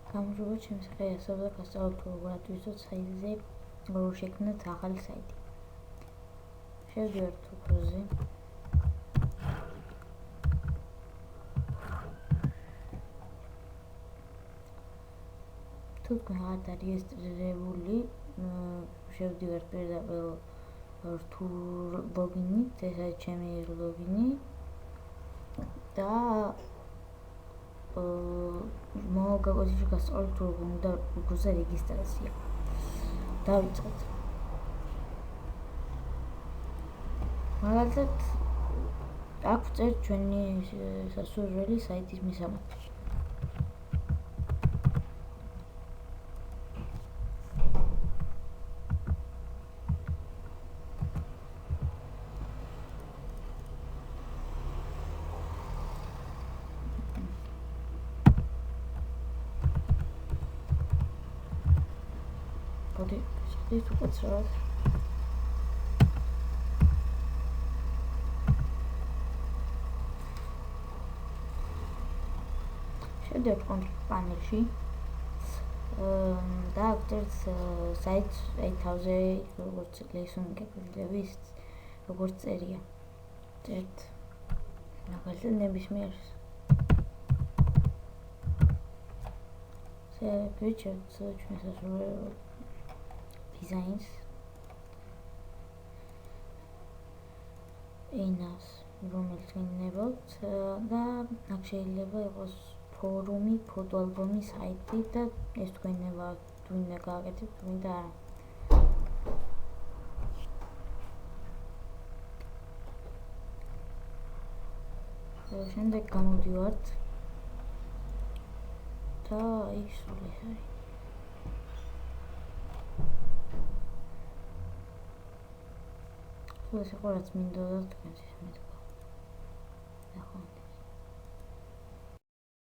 გამარჯობა, ჩემი სახელი ასწავლა და გასწავლებ თუ როგორ ატვირთოთ საიტზე, როგორ შექმნათ ახალი საიტი. შევდივართ უფროზე. თუ თქვენ არ არის რეგისტრირებული, შევდივართ პირდაპირ რთულ ლოგინით, ეს არის ჩემი ლოგინი და მომავალ გაკვეთილში გასწავლებ თუ როგორ უნდა უფროზე რეგისტრაცია. დავიწყოთ. მაგალითად, აქ ვწერთ ჩვენი სასურველი საიტის მისამართი. This what's wrong. შევდივართ კონტროლ პანელში და აქ საიტ 8000 როგორც ლეისუნი გეკვირდების როგორც წერია. წერთ მაგალითად ნებისმიერ ვიჩერთ ჩვენს სასურველ designs ენას რომელიც გინებოთ და აქ შეიძლება იყოს ფორუმი, ფოტოალბომი, საიტი და ეს თქვენება თუნდა გააკეთებთ, თუნდა არა. შემდეგ გამოვდივართ და ის სული არის. ეს იყო რაც მინდოდა თქვენთვის.